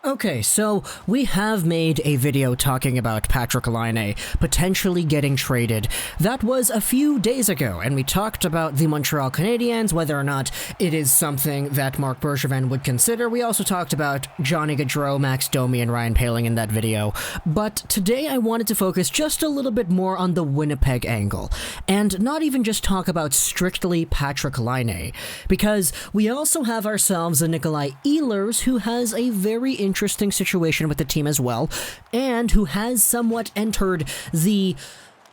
Okay, so we have made a video talking about Patrik Laine potentially getting traded. That was a few days ago, and we talked about the Montreal Canadiens, whether or not it is something that Marc Bergevin would consider. We also talked about Johnny Gaudreau, Max Domi, and Ryan Poehling in that video. But today I wanted to focus just a little bit more on the Winnipeg angle, and not even just talk about strictly Patrik Laine, because we also have ourselves a Nikolaj Ehlers who has a very interesting situation with the team as well, and who has somewhat entered the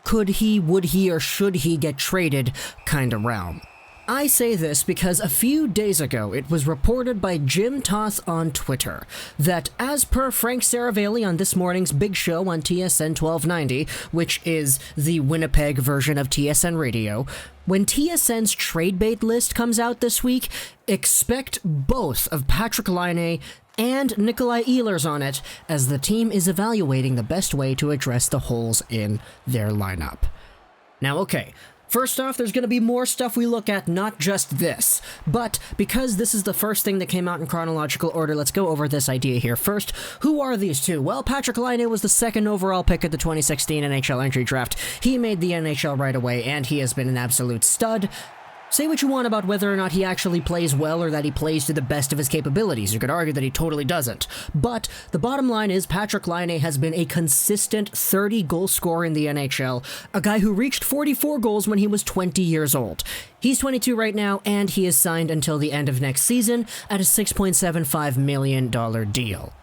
could he, would he, or should he get traded kind of realm. I say this because a few days ago it was reported by Jim Toth on Twitter that, as per Frank Saravalli on this morning's big show on TSN 1290, which is the Winnipeg version of TSN Radio, when TSN's trade bait list comes out this week, expect both of Patrik Laine and Nikolaj Ehlers on it, as the team is evaluating the best way to address the holes in their lineup. Now, okay, first off, there's going to be more stuff we look at, not just this. But because this is the first thing that came out in chronological order, let's go over this idea here first. Who are these two? Well, Patrik Laine was the second overall pick at the 2016 NHL entry draft. He made the NHL right away, and he has been an absolute stud. Say what you want about whether or not he actually plays well or that he plays to the best of his capabilities. You could argue that he totally doesn't. But the bottom line is Patrik Laine has been a consistent 30-goal scorer in the NHL, a guy who reached 44 goals when he was 20 years old. He's 22 right now, and he is signed until the end of next season at a $6.75 million deal.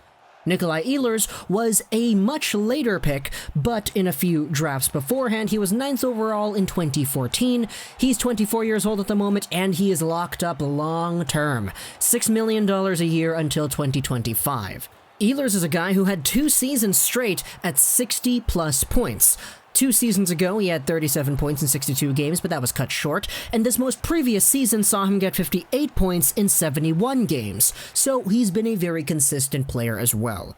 Nikolaj Ehlers was a much later pick, but in a few drafts beforehand, he was 9th overall in 2014. He's 24 years old at the moment, and he is locked up long-term, $6 million a year until 2025. Ehlers is a guy who had 2 seasons straight at 60-plus points. 2 seasons ago, he had 37 points in 62 games, but that was cut short, and this most previous season saw him get 58 points in 71 games, so he's been a very consistent player as well.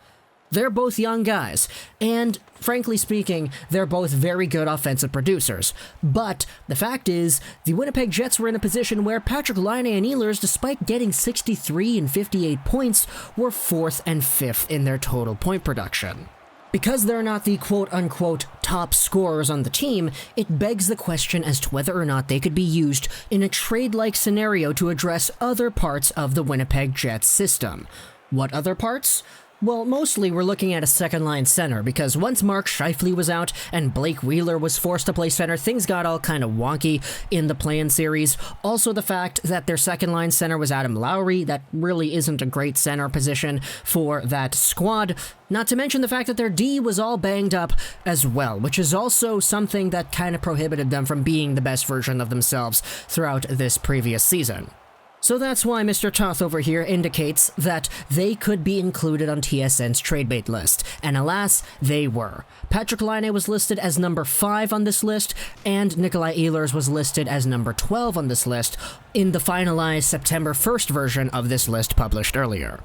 They're both young guys, and frankly speaking, they're both very good offensive producers. But the fact is, the Winnipeg Jets were in a position where Patrik Laine and Ehlers, despite getting 63 and 58 points, were 4th and 5th in their total point production. Because they're not the quote-unquote top scorers on the team, it begs the question as to whether or not they could be used in a trade-like scenario to address other parts of the Winnipeg Jets system. What other parts? Well, mostly we're looking at a second-line center, because once Mark Scheifele was out and Blake Wheeler was forced to play center, things got all kind of wonky in the play-in series. Also the fact that their second-line center was Adam Lowry, that really isn't a great center position for that squad. Not to mention the fact that their D was all banged up as well, which is also something that kind of prohibited them from being the best version of themselves throughout this previous season. So that's why Mr. Toth over here indicates that they could be included on TSN's trade bait list, and alas, they were. Patrik Laine was listed as number 5 on this list, and Nikolaj Ehlers was listed as number 12 on this list in the finalized September 1st version of this list published earlier.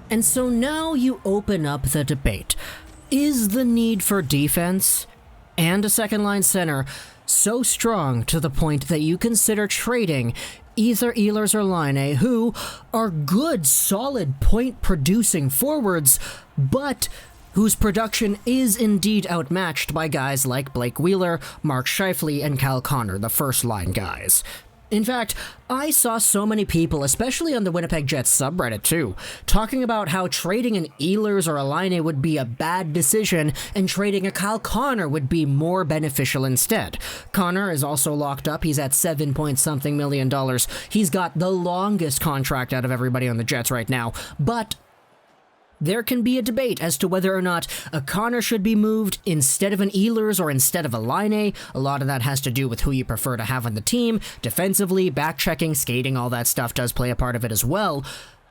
And so now you open up the debate. Is the need for defense and a second-line center so strong to the point that you consider trading either Ehlers or Laine, who are good, solid point-producing forwards, but whose production is indeed outmatched by guys like Blake Wheeler, Mark Scheifele, and Cal Connor, the first-line guys? In fact, I saw so many people, especially on the Winnipeg Jets subreddit too, talking about how trading an Ehlers or a Laine would be a bad decision and trading a Cal Connor would be more beneficial instead. Connor is also locked up. He's at $7-point-something million. He's got the longest contract out of everybody on the Jets right now, but there can be a debate as to whether or not a Connor should be moved instead of an Ehlers or instead of a Laine. A lot of that has to do with who you prefer to have on the team. Defensively, back-checking, skating, all that stuff does play a part of it as well.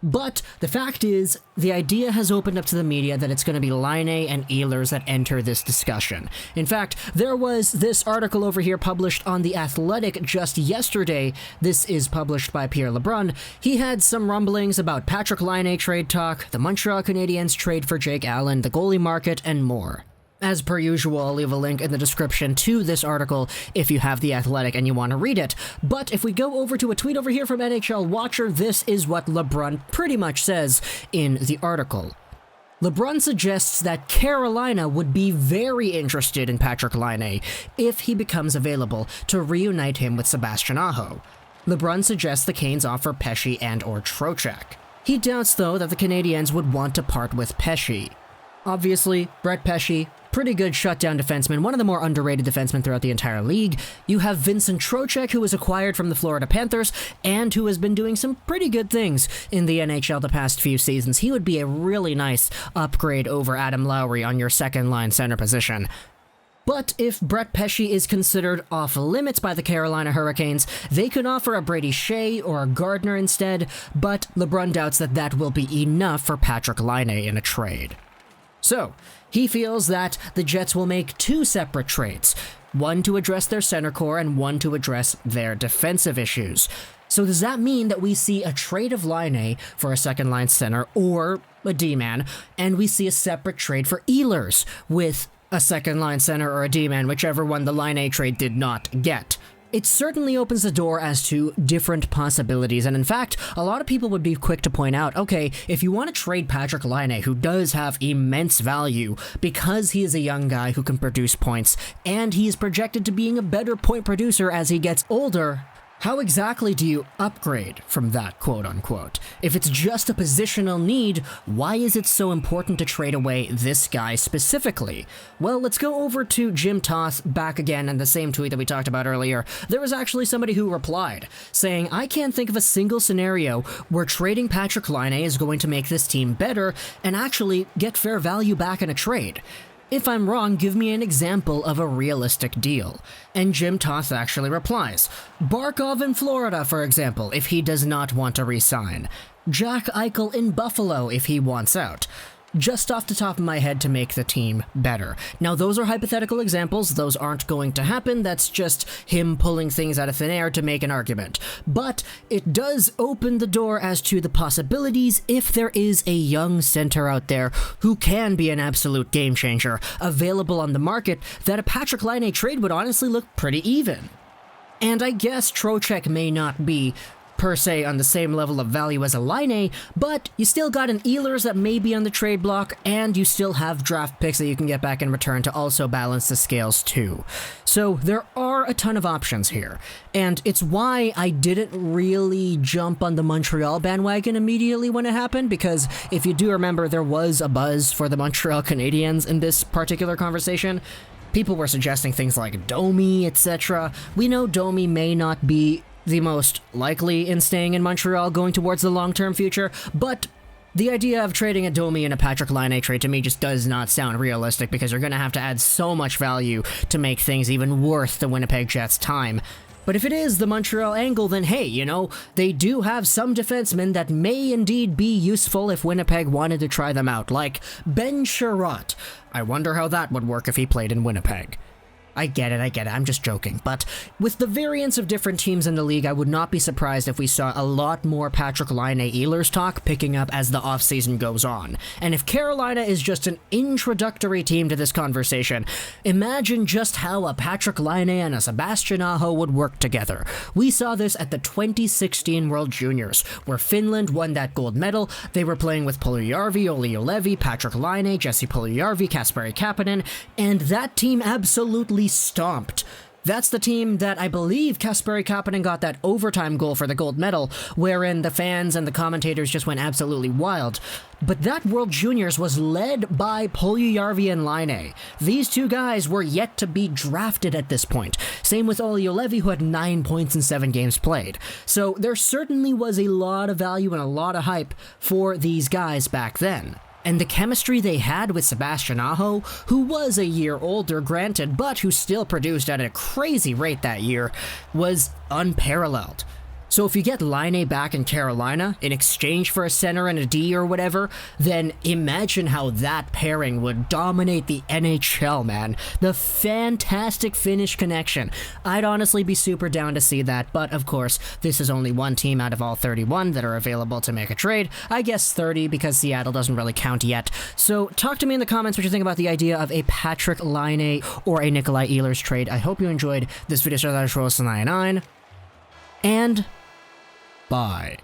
But the fact is, the idea has opened up to the media that it's going to be Laine and Ehlers that enter this discussion. In fact, there was this article over here published on The Athletic just yesterday. This is published by Pierre Lebrun. He had some rumblings about Patrik Laine trade talk, the Montreal Canadiens trade for Jake Allen, the goalie market, and more. As per usual, I'll leave a link in the description to this article if you have The Athletic and you want to read it. But if we go over to a tweet over here from NHL Watcher, this is what LeBrun pretty much says in the article. LeBrun suggests that Carolina would be very interested in Patrik Laine if he becomes available to reunite him with Sebastian Aho. LeBrun suggests the Canes offer Pesce and or Trocheck. He doubts, though, that the Canadiens would want to part with Pesce. Obviously, Brett Pesce, pretty good shutdown defenseman, one of the more underrated defensemen throughout the entire league. You have Vincent Trocheck, who was acquired from the Florida Panthers, and who has been doing some pretty good things in the NHL the past few seasons. He would be a really nice upgrade over Adam Lowry on your second-line center position. But if Brett Pesce is considered off-limits by the Carolina Hurricanes, they could offer a Brady Shea or a Gardner instead, but LeBrun doubts that that will be enough for Patrik Laine in a trade. So, he feels that the Jets will make two separate trades, one to address their center core and one to address their defensive issues. So does that mean that we see a trade of Laine for a second-line center or a D-man, and we see a separate trade for Ehlers with a second-line center or a D-man, whichever one the Laine trade did not get? It certainly opens the door as to different possibilities, and in fact, a lot of people would be quick to point out, okay, if you want to trade Patrik Laine, who does have immense value because he is a young guy who can produce points, and he is projected to being a better point producer as he gets older, how exactly do you upgrade from that, quote-unquote? If it's just a positional need, why is it so important to trade away this guy specifically? Well, let's go over to Jim Toth back again in the same tweet that we talked about earlier. There was actually somebody who replied, saying, I can't think of a single scenario where trading Patrik Laine is going to make this team better and actually get fair value back in a trade. If I'm wrong, give me an example of a realistic deal. And Jim Toth actually replies, Barkov in Florida, for example, if he does not want to re-sign. Jack Eichel in Buffalo if he wants out. Just off the top of my head to make the team better. Now, those are hypothetical examples. Those aren't going to happen. That's just him pulling things out of thin air to make an argument. But it does open the door as to the possibilities if there is a young center out there who can be an absolute game changer available on the market, that a Patrik Laine trade would honestly look pretty even. And I guess Trocheck may not be per se on the same level of value as a Laine, but you still got an Ehlers that may be on the trade block, and you still have draft picks that you can get back in return to also balance the scales too. So there are a ton of options here, and it's why I didn't really jump on the Montreal bandwagon immediately when it happened, because if you do remember, there was a buzz for the Montreal Canadiens in this particular conversation. People were suggesting things like Domi, etc. We know Domi may not be the most likely in staying in Montreal going towards the long-term future, but the idea of trading a Domi and a Patrik Laine trade to me just does not sound realistic, because you're going to have to add so much value to make things even worth the Winnipeg Jets' time. But if it is the Montreal angle, then hey, you know, they do have some defensemen that may indeed be useful if Winnipeg wanted to try them out, like Ben Sherratt. I wonder how that would work if he played in Winnipeg. I get it, I'm just joking. But with the variance of different teams in the league, I would not be surprised if we saw a lot more Patrik Laine Ehlers talk picking up as the offseason goes on. And if Carolina is just an introductory team to this conversation, imagine just how a Patrik Laine and a Sebastian Aho would work together. We saw this at the 2016 World Juniors, where Finland won that gold medal. They were playing with Puljujärvi, Olli Juolevi, Patrik Laine, Jesse Puljujärvi, Kasperi Kapanen, and that team absolutely stomped. That's the team that I believe Kasperi Kapanen got that overtime goal for the gold medal, wherein the fans and the commentators just went absolutely wild. But that World Juniors was led by Puljujärvi and Laine. These two guys were yet to be drafted at this point. Same with Olli Juolevi, who had 9 points in 7 games played. So there certainly was a lot of value and a lot of hype for these guys back then. And the chemistry they had with Sebastian Aho, who was a year older, granted, but who still produced at a crazy rate that year, was unparalleled. So if you get Laine back in Carolina in exchange for a center and a D or whatever, then imagine how that pairing would dominate the NHL, man. The fantastic Finnish connection. I'd honestly be super down to see that, but of course, this is only one team out of all 31 that are available to make a trade. I guess 30 because Seattle doesn't really count yet. So talk to me in the comments what you think about the idea of a Patrik Laine or a Nikolaj Ehlers trade. I hope you enjoyed this video. And bye.